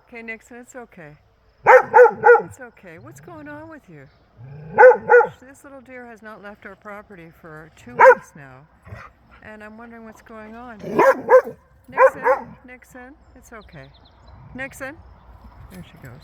Okay, Nixon, it's okay. It's okay. What's going on with you? This little deer has not left our property for 2 weeks now, and I'm wondering what's going on. Nixon, Nixon, it's okay. Nixon, there she goes.